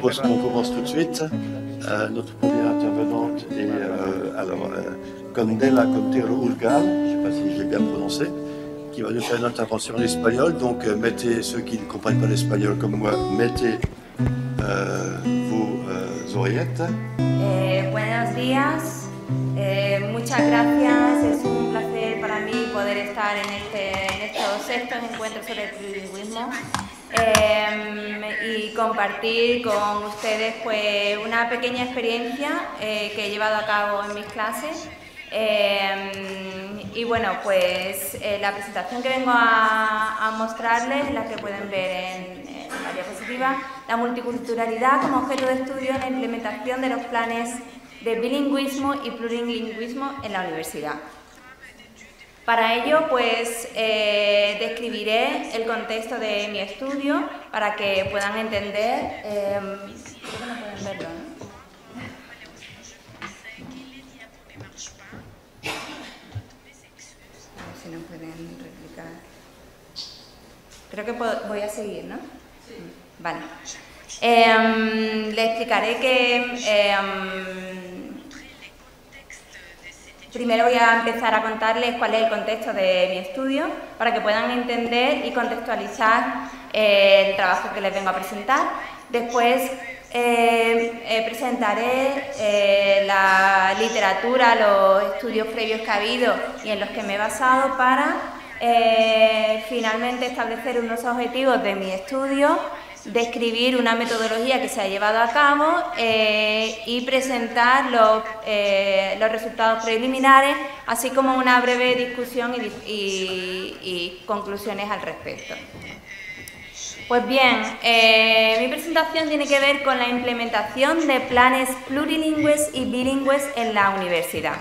propose qu'on commence tout de suite. Notre première intervenante est Candela Contero Urgal, je ne sais pas si je l'ai bien prononcé, qui va nous faire une intervention en espagnol. Donc, mettez, ceux qui ne comprennent pas l'espagnol comme moi, mettez vos oreillettes. Buenos días, muchas gracias. Es un placer para mí poder estar en estos sextos encuentros sobre el plurilingüismo y compartir con ustedes pues, una pequeña experiencia que he llevado a cabo en mis clases. Y bueno, pues la presentación que vengo a mostrarles, la que pueden ver en la diapositiva, la multiculturalidad como objeto de estudio en la implementación de los planes de bilingüismo y plurilingüismo en la universidad. Para ello, pues, describiré el contexto de mi estudio para que puedan entender. Creo que no pueden verlo, ¿no? Si no pueden replicar. Creo que voy a seguir, ¿no? Sí. Vale. Le explicaré que primero voy a empezar a contarles cuál es el contexto de mi estudio para que puedan entender y contextualizar el trabajo que les vengo a presentar. Después presentaré la literatura, los estudios previos que ha habido y en los que me he basado para finalmente establecer unos objetivos de mi estudio, describir una metodología que se ha llevado a cabo y presentar los resultados preliminares, así como una breve discusión y conclusiones al respecto. Pues bien, mi presentación tiene que ver con la implementación de planes plurilingües y bilingües en la universidad.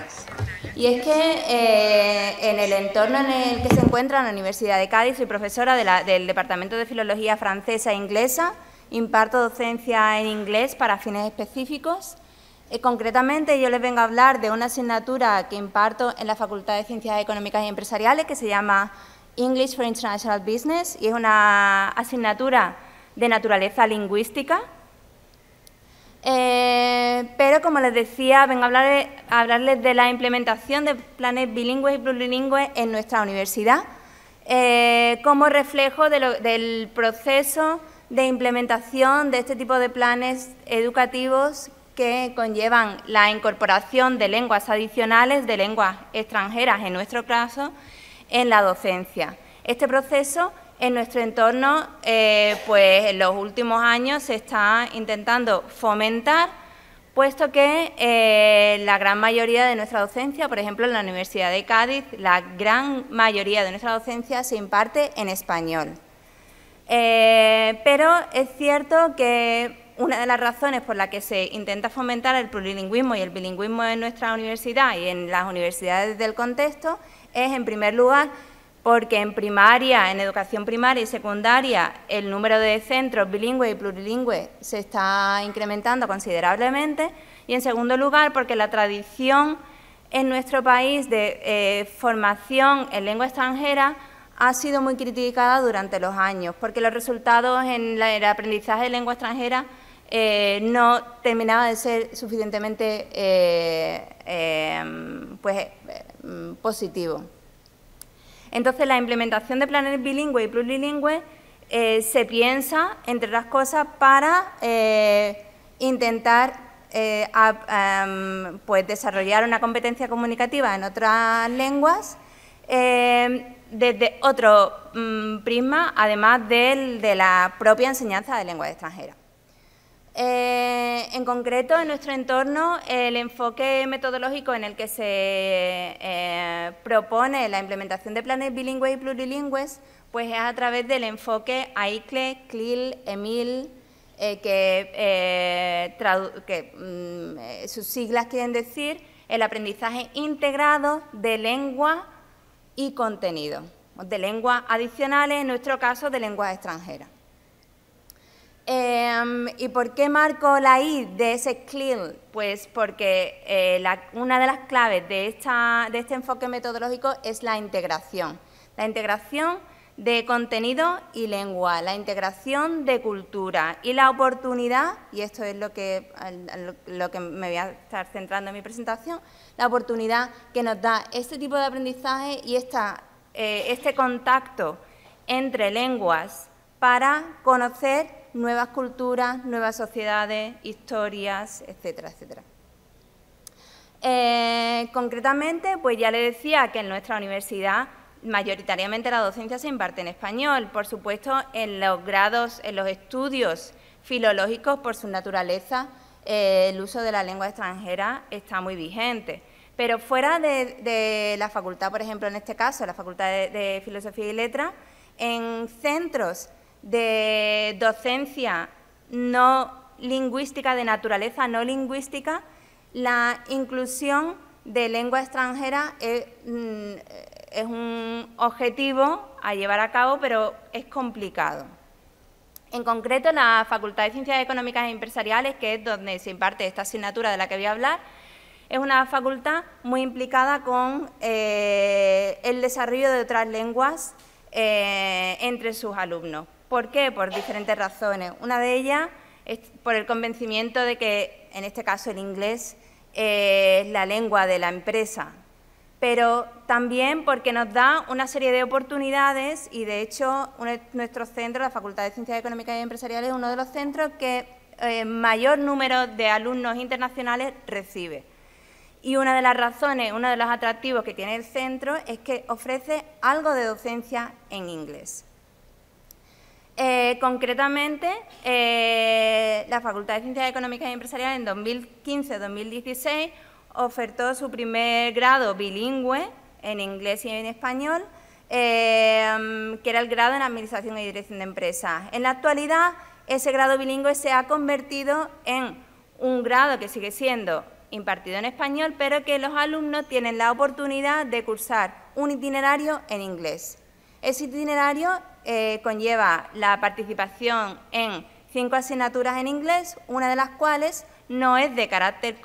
Y es que en el entorno en el que se encuentra la Universidad de Cádiz, soy profesora del Departamento de Filología Francesa e Inglesa, imparto docencia en inglés para fines específicos. Concretamente, yo les vengo a hablar de una asignatura que imparto en la Facultad de Ciencias Económicas y Empresariales que se llama English for International Business y es una asignatura de naturaleza lingüística. Pero, como les decía, vengo a hablarles de la implementación de planes bilingües y plurilingües en nuestra universidad como reflejo del proceso de implementación de este tipo de planes educativos que conllevan la incorporación de lenguas adicionales, de lenguas extranjeras en nuestro caso, en la docencia. Este proceso en nuestro entorno, pues en los últimos años se está intentando fomentar, puesto que la gran mayoría de nuestra docencia, por ejemplo en la Universidad de Cádiz, la gran mayoría de nuestra docencia se imparte en español. Pero es cierto que una de las razones por las que se intenta fomentar el plurilingüismo y el bilingüismo en nuestra universidad y en las universidades del contexto es, en primer lugar, porque en primaria, en educación primaria y secundaria, el número de centros bilingües y plurilingües se está incrementando considerablemente, y en segundo lugar, porque la tradición en nuestro país de formación en lengua extranjera ha sido muy criticada durante los años, porque los resultados en el aprendizaje de lengua extranjera no terminaban de ser suficientemente positivos. Entonces, la implementación de planes bilingües y plurilingües se piensa, entre otras cosas, para intentar pues desarrollar una competencia comunicativa en otras lenguas desde otro prisma, además de la propia enseñanza de lenguas extranjeras. En concreto, en nuestro entorno, el enfoque metodológico en el que se propone la implementación de planes bilingües y plurilingües, pues es a través del enfoque AICLE, CLIL, EMIL, sus siglas quieren decir el aprendizaje integrado de lengua y contenido, de lenguas adicionales, en nuestro caso de lenguas extranjeras. ¿Y por qué marco la I de ese CLIL? Pues porque una de las claves de este enfoque metodológico es la integración. La integración de contenido y lengua, la integración de cultura y la oportunidad, y esto es lo que me voy a estar centrando en mi presentación, la oportunidad que nos da este tipo de aprendizaje y este contacto entre lenguas para conocer nuevas culturas, nuevas sociedades, historias, etcétera, etcétera. Concretamente, pues ya le decía que en nuestra universidad mayoritariamente la docencia se imparte en español. Por supuesto, en los grados, en los estudios filológicos, por su naturaleza, el uso de la lengua extranjera está muy vigente. Pero fuera de la facultad, por ejemplo, en este caso, la Facultad de Filosofía y Letras, en centros de docencia no lingüística, de naturaleza no lingüística, la inclusión de lengua extranjera es un objetivo a llevar a cabo, pero es complicado. En concreto, la Facultad de Ciencias Económicas e Empresariales, que es donde se imparte esta asignatura de la que voy a hablar, es una facultad muy implicada con el desarrollo de otras lenguas entre sus alumnos. ¿Por qué? Por diferentes razones. Una de ellas es por el convencimiento de que, en este caso, el inglés es la lengua de la empresa, pero también porque nos da una serie de oportunidades y, de hecho, nuestro centro, la Facultad de Ciencias Económicas y Empresariales, es uno de los centros que mayor número de alumnos internacionales recibe. Y una de las razones, uno de los atractivos que tiene el centro es que ofrece algo de docencia en inglés. Concretamente, la Facultad de Ciencias Económicas y Empresariales en 2015-2016 ofertó su primer grado bilingüe en inglés y en español, que era el grado en Administración y Dirección de Empresas. En la actualidad, ese grado bilingüe se ha convertido en un grado que sigue siendo impartido en español, pero que los alumnos tienen la oportunidad de cursar un itinerario en inglés. Ese itinerario conlleva la participación en 5 asignaturas en inglés, una de las cuales no es de carácter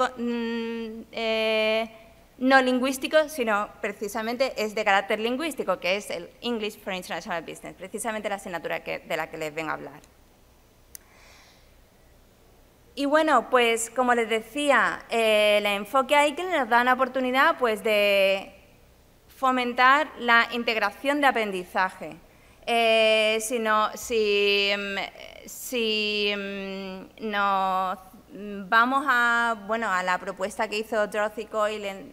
no lingüístico, sino precisamente es de carácter lingüístico, que es el English for International Business, precisamente la asignatura de la que les vengo a hablar. Y bueno, pues como les decía, el enfoque AICLE nos da una oportunidad pues, de fomentar la integración de aprendizaje. Si nos vamos a la propuesta que hizo Dorothy Coyle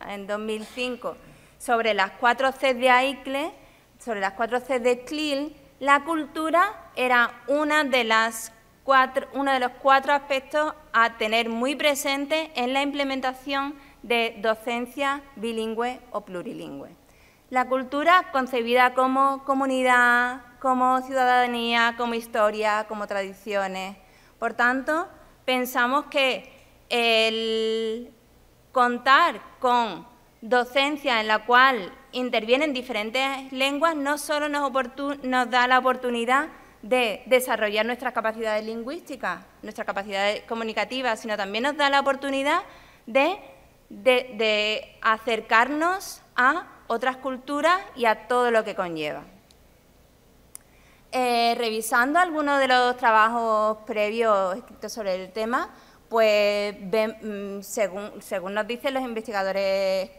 en 2005 sobre las 4 Cs de AICLE, sobre las 4 Cs de CLIL, la cultura era uno de los 4 aspectos a tener muy presente en la implementación de docencia bilingüe o plurilingüe. La cultura concebida como comunidad, como ciudadanía, como historia, como tradiciones. Por tanto, pensamos que el contar con docencia en la cual intervienen diferentes lenguas no solo nos da la oportunidad de desarrollar nuestras capacidades lingüísticas, nuestras capacidades comunicativas, sino también nos da la oportunidad de acercarnos a otras culturas y a todo lo que conlleva. Revisando algunos de los trabajos previos escritos sobre el tema, pues según nos dicen los investigadores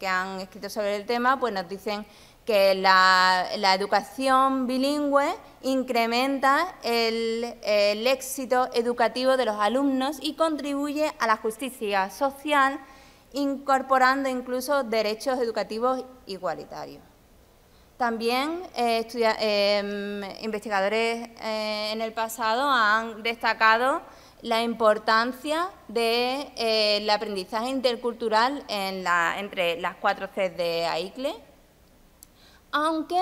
que han escrito sobre el tema, pues nos dicen que la educación bilingüe incrementa el éxito educativo de los alumnos y contribuye a la justicia social, incorporando incluso derechos educativos igualitarios. También investigadores en el pasado han destacado la importancia del aprendizaje intercultural entre las 4 Cs de AICLE, aunque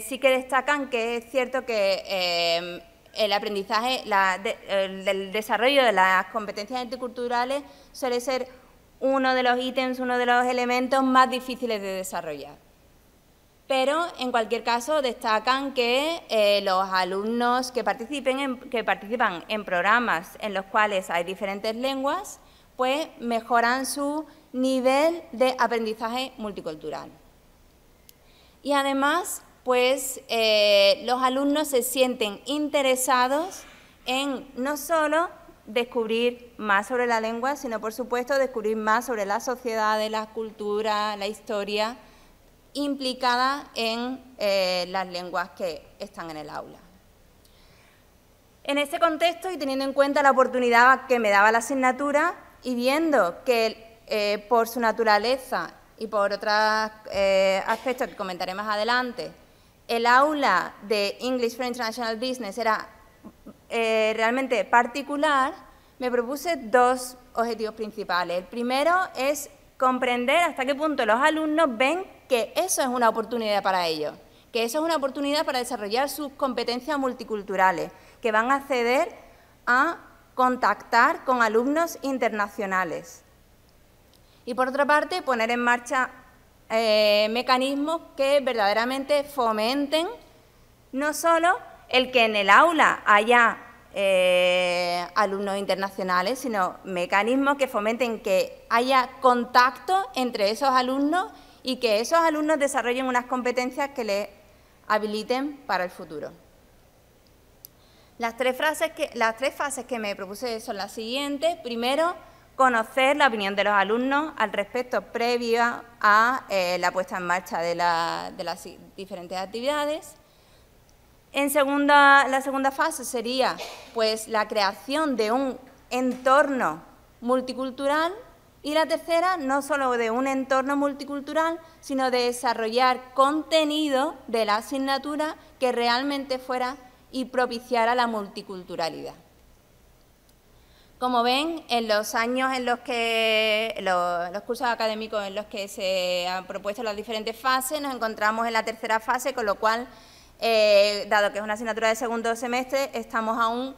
sí que destacan que es cierto que el aprendizaje, el desarrollo de las competencias interculturales suele ser uno de los ítems, uno de los elementos más difíciles de desarrollar. Pero, en cualquier caso, destacan que los alumnos que participan en programas en los cuales hay diferentes lenguas, pues mejoran su nivel de aprendizaje multicultural. y además pues los alumnos se sienten interesados en no solo descubrir más sobre la lengua, sino por supuesto descubrir más sobre las sociedades, la cultura, la historia implicada en las lenguas que están en el aula. En este contexto y teniendo en cuenta la oportunidad que me daba la asignatura y viendo que por su naturaleza y por otros aspectos que comentaré más adelante, el aula de English for International Business era realmente particular, me propuse dos objetivos principales. El primero es comprender hasta qué punto los alumnos ven que eso es una oportunidad para ellos, que eso es una oportunidad para desarrollar sus competencias multiculturales, que van a acceder a contactar con alumnos internacionales. Y por otra parte, poner en marcha mecanismos que verdaderamente fomenten no solo el que en el aula haya alumnos internacionales, sino mecanismos que fomenten que haya contacto entre esos alumnos y que esos alumnos desarrollen unas competencias que les habiliten para el futuro. Las tres fases que me propuse son las siguientes. Primero, conocer la opinión de los alumnos al respecto previa a la puesta en marcha de las diferentes actividades. La segunda fase sería pues, la creación de un entorno multicultural y la tercera, no solo de un entorno multicultural, sino de desarrollar contenido de la asignatura que realmente fuera y propiciara la multiculturalidad. Como ven, en los años en los que, los cursos académicos en los que se han propuesto las diferentes fases, nos encontramos en la tercera fase, con lo cual, dado que es una asignatura de segundo semestre, estamos aún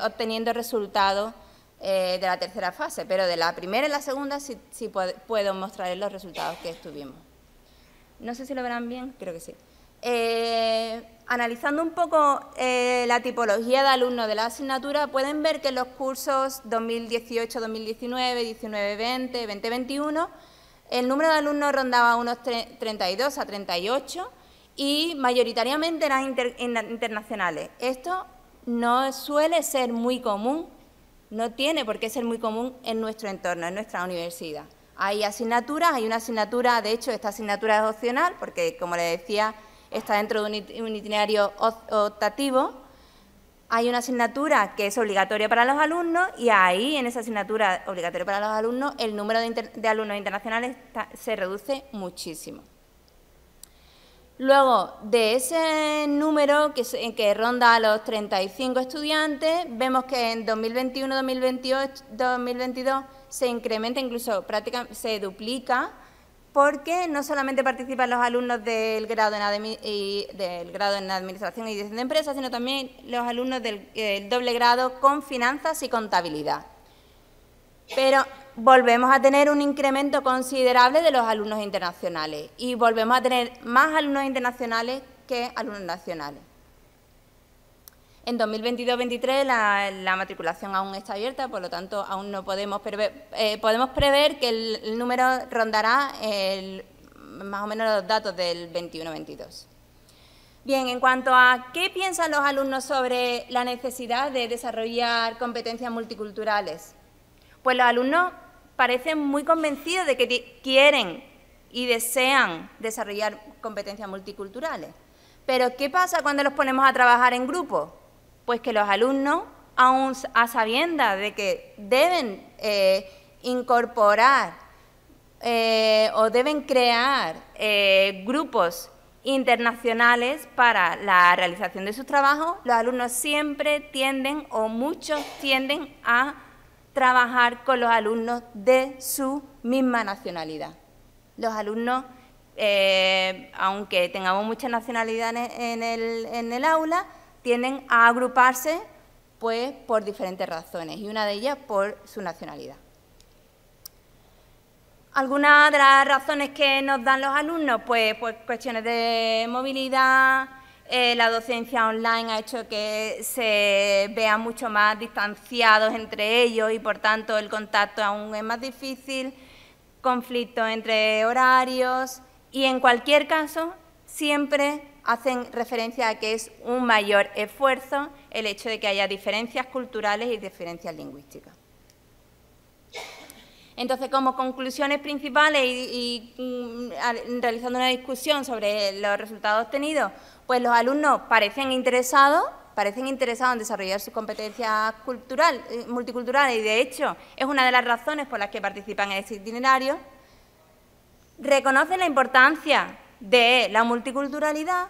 obteniendo resultados de la tercera fase, pero de la primera y la segunda sí puedo mostrarles los resultados que estuvimos. No sé si lo verán bien, creo que sí. Analizando un poco la tipología de alumnos de la asignatura, pueden ver que en los cursos 2018-2019, 19-20, 20-21, el número de alumnos rondaba unos 32 a 38 y mayoritariamente eran internacionales. Esto no suele ser muy común, no tiene por qué ser muy común en nuestro entorno, en nuestra universidad. Hay asignaturas, hay una asignatura, de hecho esta asignatura es opcional porque, como les decía, está dentro de un itinerario optativo. Hay una asignatura que es obligatoria para los alumnos y ahí, en esa asignatura obligatoria para los alumnos, el número de alumnos internacionales se reduce muchísimo. Luego, de ese número que ronda a los 35 estudiantes, vemos que en 2021, 2028, 2022 se incrementa, incluso prácticamente se duplica, porque no solamente participan los alumnos del grado en Administración y Dirección de Empresas, sino también los alumnos del doble grado con Finanzas y Contabilidad. Pero volvemos a tener un incremento considerable de los alumnos internacionales y volvemos a tener más alumnos internacionales que alumnos nacionales. En 2022-23 la matriculación aún está abierta, por lo tanto aún no podemos prever que el número rondará más o menos los datos del 21-22. Bien, en cuanto a qué piensan los alumnos sobre la necesidad de desarrollar competencias multiculturales, pues los alumnos parecen muy convencidos de que quieren y desean desarrollar competencias multiculturales. Pero ¿qué pasa cuando los ponemos a trabajar en grupo? Pues que los alumnos, aún a sabiendas de que deben incorporar o deben crear grupos internacionales para la realización de sus trabajos, los alumnos siempre tienden, o muchos tienden, a trabajar con los alumnos de su misma nacionalidad. Los alumnos, aunque tengamos muchas nacionalidades en el aula, tienden a agruparse pues, por diferentes razones, y una de ellas por su nacionalidad. Algunas de las razones que nos dan los alumnos, pues cuestiones de movilidad, la docencia online ha hecho que se vean mucho más distanciados entre ellos y, por tanto, el contacto aún es más difícil, conflictos entre horarios y, en cualquier caso, siempre hacen referencia a que es un mayor esfuerzo el hecho de que haya diferencias culturales y diferencias lingüísticas. Entonces, como conclusiones principales y realizando una discusión sobre los resultados obtenidos, pues los alumnos parecen interesados en desarrollar sus competencias multiculturales y, de hecho, es una de las razones por las que participan en este itinerario. Reconocen la importancia de la multiculturalidad,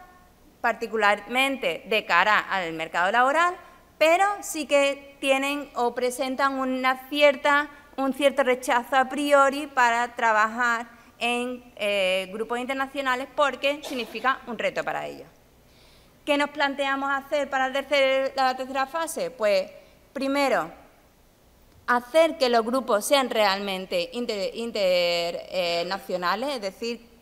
particularmente de cara al mercado laboral, pero sí que tienen o presentan un cierto rechazo a priori para trabajar en grupos internacionales porque significa un reto para ellos. ¿Qué nos planteamos hacer para la tercera fase? Pues, primero, hacer que los grupos sean realmente internacionales, es decir,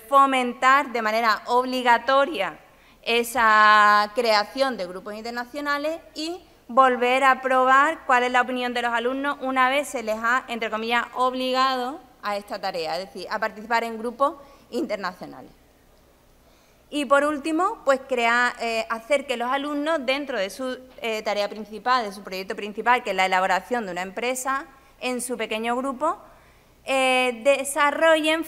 fomentar de manera obligatoria esa creación de grupos internacionales y volver a probar cuál es la opinión de los alumnos una vez se les ha, entre comillas, obligado a esta tarea, es decir, a participar en grupos internacionales. Y por último, pues hacer que los alumnos, dentro de su tarea principal, de su proyecto principal, que es la elaboración de una empresa, en su pequeño grupo, desarrollen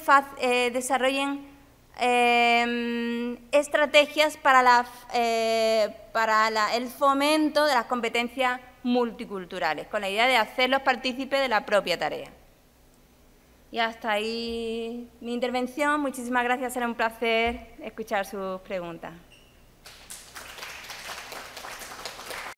estrategias para el fomento de las competencias multiculturales, con la idea de hacerlos partícipes de la propia tarea. Y hasta ahí mi intervención. Muchísimas gracias, será un placer escuchar sus preguntas.